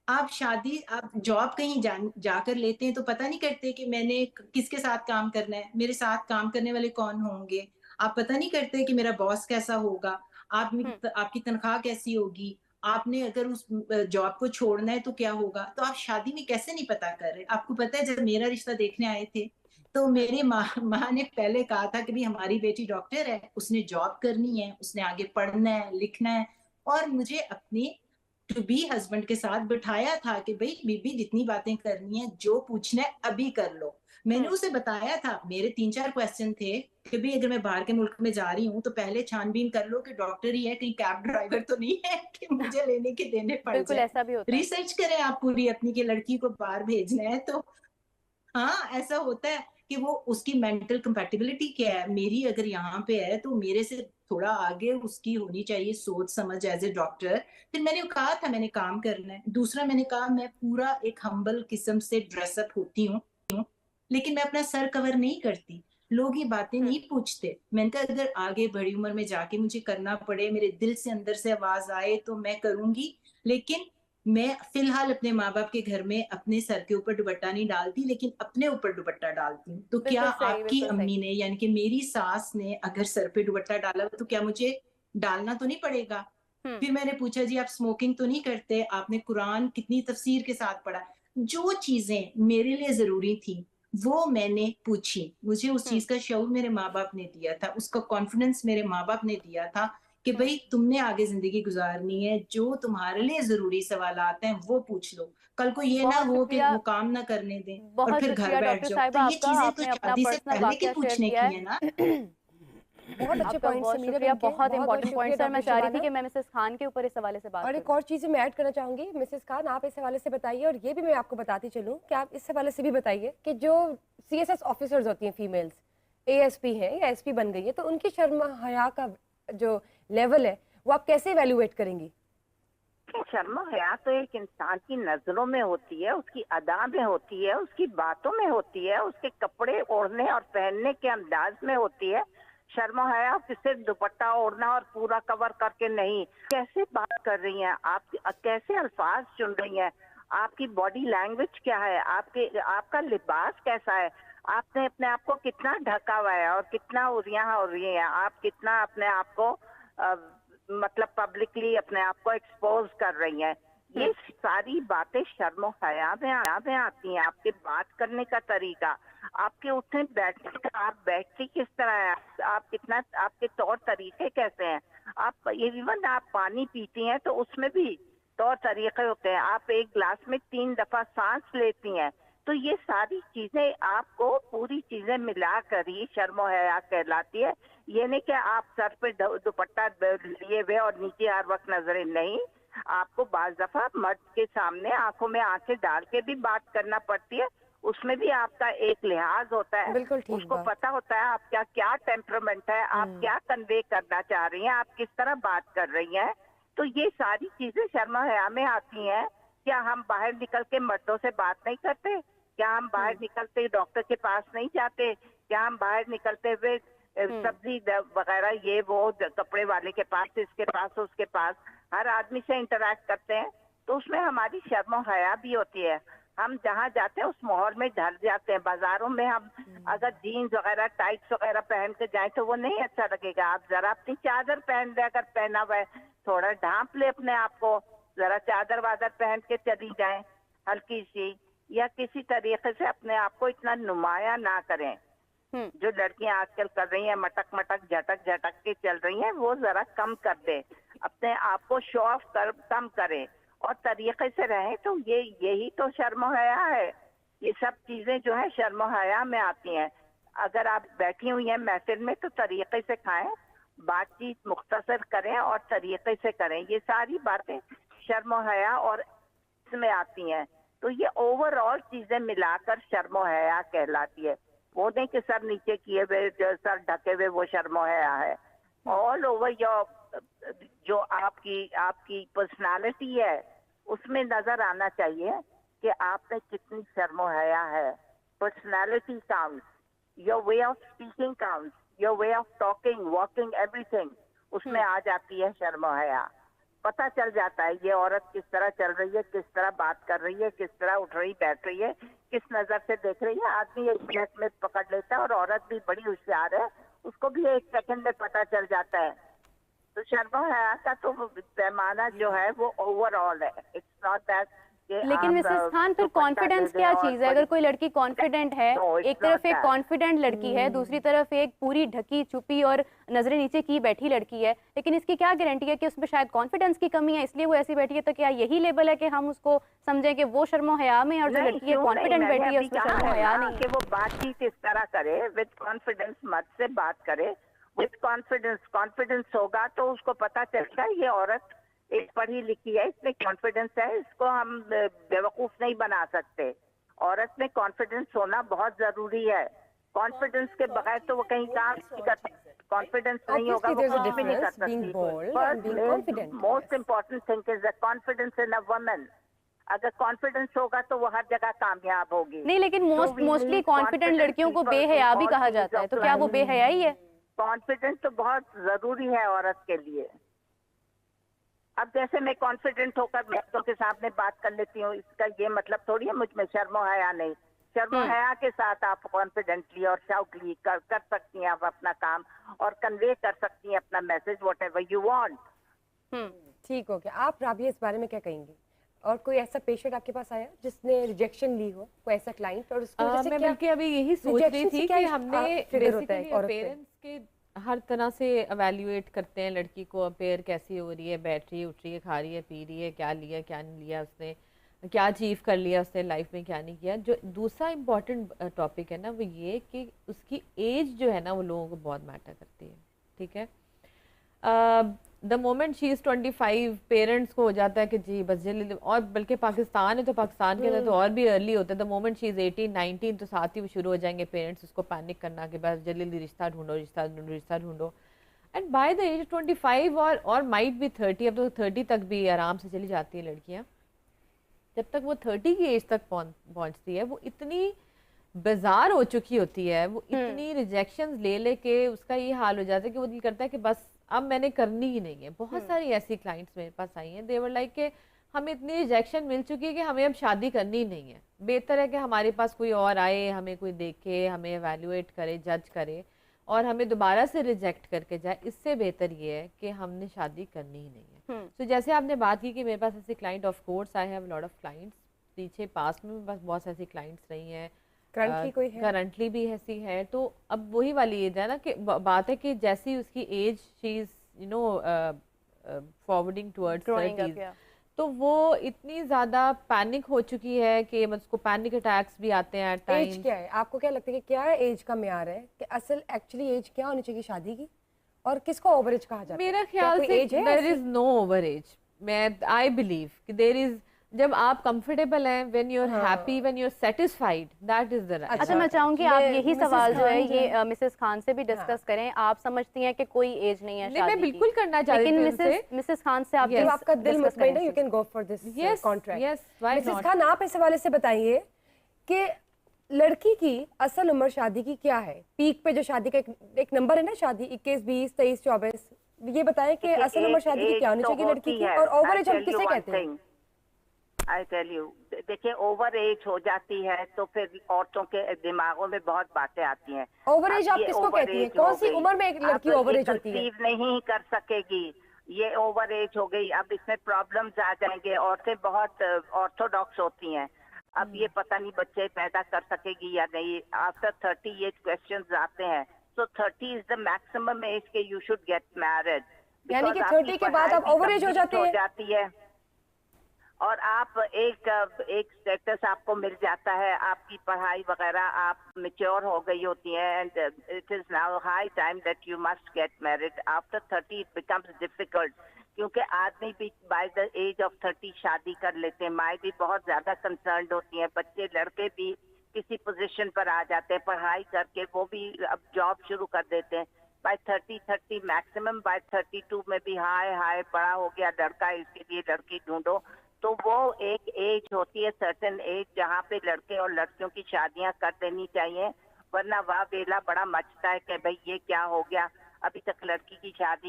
आप शादी, आप जॉब कहीं जाकर लेते हैं तो पता नहीं करते कि मैंने किसके साथ काम करना है, मेरे साथ काम करने वाले कौन होंगे। आप पता नहीं करते कि मेरा बॉस कैसा होगा, हुँ, आपकी तनख्वाह कैसी होगी, आपने अगर उस जॉब को छोड़ना है तो क्या होगा। तो आप शादी में कैसे नहीं पता कर रहे। आपको पता है जब मेरा रिश्ता देखने आए थे तो हुँ, मेरे माँ माँ ने पहले कहा था कि भी हमारी बेटी डॉक्टर है, उसने जॉब करनी है, उसने आगे पढ़ना है लिखना है। और मुझे अपने टू बी हस्बैंड के साथ बिठाया था कि भाई बीबी जितनी बातें करनी है, जो पूछना है अभी कर लो। मैंने हुँ। उसे बताया था, मेरे 3-4 क्वेश्चन थे कि भाई अगर मैं बाहर के मुल्क में जा रही हूँ तो पहले छानबीन कर लो कि डॉक्टर ही है, कहीं कैब ड्राइवर तो नहीं है कि मुझे लेने के देने पड़ बिल्कुल जाए। ऐसा भी होता है। रिसर्च करें आप पूरी अपनी, की लड़की को बाहर भेजना है तो हाँ, ऐसा होता है कि वो उसकी मेंटल कंपैटिबिलिटी क्या है, मेरी अगर यहाँ पे है तो मेरे से थोड़ा आगे उसकी होनी चाहिए सोच समझ एज़ अ डॉक्टर। फिर मैंने कहा था मैंने काम करना है। दूसरा मैंने कहा मैं पूरा एक हम्बल किस्म से ड्रेस अप होती हूँ, लेकिन मैं अपना सर कवर नहीं करती। लोग ये बातें हुँ, नहीं पूछते। मैंने कहा अगर आगे बड़ी उम्र में जाके मुझे करना पड़े, मेरे दिल से अंदर से आवाज़ आए तो मैं करूँगी, लेकिन मैं फिलहाल अपने माँ-बाप के घर में अपने सर के ऊपर दुपट्टा नहीं डालती, लेकिन अपने ऊपर दुपट्टा डालती हूँ। तो क्या बिल्कुल सही, आपकी बिल्कुल सही। अम्मी ने यानी कि मेरी सास ने अगर सर पे दुपट्टा डाला तो क्या मुझे डालना तो नहीं पड़ेगा? हुँ, फिर मैंने पूछा जी आप स्मोकिंग तो नहीं करते? आपने कुरान कितनी तफसीर के साथ पढ़ा? जो चीज़ें मेरे लिए ज़रूरी थी, वो मैंने पूछी। मुझे उस हुँ, चीज़ का शऊर मेरे माँ-बाप ने दिया था, उसका कॉन्फिडेंस मेरे माँ-बाप ने दिया था कि हुँ। भई तुमने आगे ज़िंदगी गुज़ारनी है, जो तुम्हारे लिए ज़रूरी सवालात हैं, वो पूछ लो। कल को ये ना बहुत हो कि शुक्रिया, वो काम ना करने दें और बहुत फिर घर शुक्रिया बैठ डॉक्टर जाओ। तो साहिबा ये आपका, चीज़ें तो आपने अपना शादी से पर्सनल पहले के वाक़या शेयर पूछने किया की है। है ना। बहुत अच्छे आपका पॉइंट्स बहुत हैं मीरा शुक्रिया, बहन के, बहुत बहुत बहुत इम्पोर्टेंट शुक्रिया पॉइंट्स हैं और मैं डॉक्टर चाह रही थी शबाना। कि मैं मिसेज़ खान के ऊपर इस हवाले से बात और एक करूँ। और चीज़ मैं ऐड करना चाहूँगी मिसेस खान, आप इस हवाले से बताइए, और ये भी मैं आपको बताती चलूँ कि आप इस हवाले से भी बताइए कि जो सीएसएस ऑफिसर्स होती हैं फीमेल्स, एएसपी हैं या एसपी बन गई है, तो उनकी शर्म हया का जो लेवल है वो आप कैसे इवैल्यूएट करेंगी? शर्म हया तो एक इंसान की नजरों में होती है, उसकी अदा में होती है, उसकी बातों में होती है, उसके कपड़े ओढ़ने और पहनने के अंदाज में होती है। शर्म हया सिर्फ दुपट्टा ओढ़ना और पूरा कवर करके नहीं। कैसे बात कर रही हैं आप, कैसे अल्फाज चुन रही हैं, आपकी बॉडी लैंग्वेज क्या है, आपके आपका लिबास कैसा है, आपने अपने आप को कितना ढका हुआ है और कितना उरियां हो रही हैं, आप कितना अपने आप को मतलब पब्लिकली अपने आप को एक्सपोज कर रही हैं। हुँ, ये सारी बातें शर्म हया में आती हैं। आपके बात करने का तरीका, आपके उठने बैठने का, आप बैठती किस तरह है, आप कितना, आपके तौर तरीके कैसे हैं, आप इवन आप पानी पीती हैं तो उसमें भी तौर तरीके होते हैं। आप एक ग्लास में 3 दफा सांस लेती हैं। तो ये सारी चीजें आपको पूरी चीजें मिलाकर ही शर्म हया कहलाती है। ये नहीं कि आप सर पे दुपट्टा लिए हुए और नीचे हर वक्त नजरें नहीं। आपको बाज दफा मर्द के सामने आंखों में आंखें डाल के भी बात करना पड़ती है। उसमें भी आपका एक लिहाज होता है, बिल्कुल ठीक उसको बात। पता होता है आपका क्या टेम्परामेंट है, आप हुँ, क्या कन्वे करना चाह रही हैं, आप किस तरह बात कर रही हैं। तो ये सारी चीजें शर्म हया में आती हैं। क्या हम बाहर निकल के मर्दों से बात नहीं करते, क्या हम बाहर हुँ, निकलते डॉक्टर के पास नहीं जाते, क्या हम बाहर निकलते हुए हुँ। सब्जी वगैरह ये वो कपड़े वाले के पास, इसके पास, उसके पास, हर आदमी से इंटरेक्ट करते हैं। तो उसमें हमारी शर्म और हया भी होती है। हम जहाँ जाते हैं उस माहौल में ढल जाते हैं। बाजारों में हम अगर जीन्स वगैरह टाइट्स वगैरह पहन के जाए तो वो नहीं अच्छा लगेगा। आप जरा अपनी चादर पहन ले, अगर पहना हुआ है थोड़ा ढांप ले अपने आप को, जरा चादर वादर पहन के चली जाए हल्की सी, या किसी तरीके से अपने आप को इतना नुमाया ना करें। हुँ, जो लड़कियां आजकल कर रही हैं, मटक मटक झटक झटक के चल रही हैं, वो जरा कम कर दे, अपने आप को शो ऑफ कर कम करें और तरीके से रहें। तो ये यही तो शर्म हया है। ये सब चीजें जो है शर्म हया में आती हैं। अगर आप बैठी हुई हैं महफिल में तो तरीके से खाएं, बातचीत मुख्तसर करें और तरीके से करें। ये सारी बातें शर्म हया और इसमें आती हैं। तो ये ओवरऑल चीजें मिलाकर शर्म हया कहलाती है। वो नहीं कि सर नीचे किए हुए, जो सर ढके हुए वो शर्म हया है। हुँ, ऑल ओवर योर जो आपकी आपकी पर्सनालिटी है उसमें नजर आना चाहिए कि आप में कितनी शर्म हया है। Personality counts, your way of speaking counts, your way of talking, walking, everything उसमें हुँ। आ जाती है शर्म हया। पता चल जाता है ये औरत किस तरह चल रही है, किस तरह बात कर रही है, किस तरह उठ रही बैठ रही है, किस नजर से देख रही है। आदमी एक मिनट में पकड़ लेता है और औरत भी बड़ी होशियार है, उसको भी एक सेकंड में पता चल जाता है। तो शर्म हया का तो पैमाना जो है वो ओवरऑल है, इट्स नॉट दैट। लेकिन मिसेस खान फिर कॉन्फिडेंस क्या चीज है? अगर कोई लड़की कॉन्फिडेंट है, एक तरफ एक कॉन्फिडेंट लड़की है, दूसरी तरफ एक पूरी ढकी छुपी और नजरें नीचे की बैठी लड़की है, लेकिन इसकी क्या गारंटी है कि उसमें शायद कॉन्फिडेंस की कमी है इसलिए वो ऐसी बैठी है? तो क्या यही लेबल है कि हम उसको समझें कि वो शर्मो हया में, और जो लड़की है कॉन्फिडेंट बैठी है उसमें शर्मो हया नहीं कि वो बातचीत इस तरह करे, विद कॉन्फिडेंस मर्द से बात करे, विद कॉन्फिडेंस। कॉन्फिडेंस होगा तो उसको पता चलता है ये औरत एक पढ़ी लिखी है, इसमें कॉन्फिडेंस है, इसको हम बेवकूफ नहीं बना सकते। औरत में कॉन्फिडेंस होना बहुत जरूरी है। कॉन्फिडेंस के बगैर तो वो कहीं काम नहीं कर सकती। कॉन्फिडेंस नहीं होगा वो कुछ भी नहीं कर सकती। Most important thing is the confidence in a woman. अगर कॉन्फिडेंस होगा तो वो हर जगह कामयाब होगी। नहीं, लेकिन मोस्टली कॉन्फिडेंट लड़कियों को बेहया भी कहा जाता है, तो क्या वो बेहया ही है? कॉन्फिडेंस तो बहुत जरूरी है औरत के लिए। अब जैसे मैं कॉन्फिडेंट होकर मर्दों के सामने बात कर लेती हूँ, इसका ये मतलब थोड़ी है मुझ में शर्मो हया नहीं। शर्मो हया के साथ आप कॉन्फिडेंटली और शाउटली कर सकती हैं आप अपना काम और कन्वे कर सकती हैं अपना message what ever you want. ठीक हो गया। आप राबिया इस बारे में क्या कहेंगी? और कोई ऐसा पेशेंट आपके पास आया जिसने रिजेक्शन ली हो, कोई ऐसा क्लाइंट, और उसकी वजह से मैं क्या बल्कि अभी यही सोच रही थी कि हमने पेरेंट्स के हर तरह से एवेल्युएट करते हैं लड़की को, अपेयर कैसी हो रही है, बैठ रही है, उठ रही है, खा रही है, पी रही है, क्या लिया क्या नहीं लिया उसने, क्या अचीव कर लिया उसने लाइफ में, क्या नहीं किया। जो दूसरा इम्पॉर्टेंट टॉपिक है ना वो ये कि उसकी एज जो है ना वो लोगों को बहुत मैटर करती है। ठीक है, the moment she is 25 parents को हो जाता है कि जी बस जल्दी, और बल्कि पाकिस्तान है तो पाकिस्तान के अंदर तो और भी अर्ली होता है। द मोमेंट शी इज़ 18 19 तो साथ ही वो शुरू हो जाएंगे पेरेंट्स उसको पैनिक करना कि बस जल्दी जल्दी रिश्ता ढूंढो, रिश्ता ढूंढो, रिश्ता ढूंढो। एंड बाय द एज 25 और माइट भी 30, अब तो 30 तक भी आराम से चली जाती है लड़कियाँ। जब तक वो 30 की एज तक पहुँचती है वो इतनी बेजार हो चुकी होती है, वो इतनी रिजेक्शंस ले के उसका ये हाल हो जाता है कि वो दिल करता है कि बस अब मैंने करनी ही नहीं है। बहुत सारी ऐसी क्लाइंट्स मेरे पास आई हैं, देवर लाइक के हमें इतनी रिजेक्शन मिल चुकी है कि हमें अब शादी करनी ही नहीं है, बेहतर है कि हमारे पास कोई और आए, हमें कोई देखे, हमें एवेल्युएट करे, जज करे और हमें दोबारा से रिजेक्ट करके जाए। इससे बेहतर ये है कि हमने शादी करनी ही नहीं है। तो जैसे आपने बात की कि मेरे पास ऐसे client, of course I have lot of clients, पीछे पास में बस बहुत ऐसी क्लाइंट्स रही हैं, करंटली भी ऐसी है। तो अब वही वाली एज है ना कि बात है कि जैसी उसकी age she is you know forwarding towards 30, तो वो इतनी ज्यादा पैनिक हो चुकी है कि उसको पैनिक अटैक्स भी आते हैं एट टाइम्स। एज क्या है आपको क्या लगता है कि क्या एज का म्यार है कि असल एक्चुअली एज क्या होनी चाहिए शादी की, और किसको ओवर एज कहा जाता है? मेरा ख्याल से there is no over age. मैं आई बिलीव कि देयर इज, जब आप कंफर्टेबल हैं, when you are happy, when you are satisfied, that is the right. अच्छा, मैं चाहूंगी आप यही सवाल जो है ये मिसेस खान से भी डिस्कस करें। आप समझती हैं कि कोई एज नहीं है शादी की? मैं बिल्कुल करना चाहती हूं, लेकिन मिसेस खान से आप आपका दिल मुतमईन है, you can go for this contract. Yes, why not? Mrs Khan, आप इस हवाले से बताइए कि लड़की की असल उम्र शादी की क्या है? पीक पे जो शादी का एक नंबर है ना, शादी 21 20 23 24, ये बताएं कि असल उम्र शादी की क्या होनी चाहिए लड़की की, और ओवर एज हम किसे कहते हैं? आई टेल यू, देखिए ओवर एज हो जाती है तो फिर औरतों के दिमागों में बहुत बातें आती हैं। ओवर एज आप किसको कहती हैं? कौन सी उम्र में एक लड़की ओवर एज होती है? कंसीव नहीं कर सकेगी, ये ओवर एज हो गई। अब इसमें प्रॉब्लम्स आ जाएंगे। औरतें बहुत ऑर्थोडॉक्स होती हैं, अब ये पता नहीं बच्चे पैदा कर सकेगी या नहीं। आफ्टर 30 ये क्वेश्चंस आते हैं। सो 30 इज द मैक्सिमम एज के यू शुड गेट मैरिड। यानी कि 30 के बाद आप ओवर एज हो जाती है और आप एक स्टेटस आपको मिल जाता है, आपकी पढ़ाई वगैरह, आप मैच्योर हो गई होती हैं। And it is now high time that you must get married. After 30 it becomes difficult, क्योंकि आदमी भी बाय द एज ऑफ 30 शादी कर लेते हैं। माँ भी बहुत ज्यादा कंसर्न्ड होती हैं, बच्चे लड़के भी किसी पोजीशन पर आ जाते हैं पढ़ाई करके, वो भी अब जॉब शुरू कर देते हैं। बाय 30 मैक्सिमम, बाय 32 में भी हाय बड़ा हो गया लड़का, इसके लिए लड़की ढूंढो। तो वो एक एज होती है, सर्टेन एज, जहाँ पे लड़के और लड़कियों की शादियां कर देनी चाहिए, वरना वाह वेला बड़ा मचता है कि भाई ये क्या हो गया, अभी तक लड़की की शादी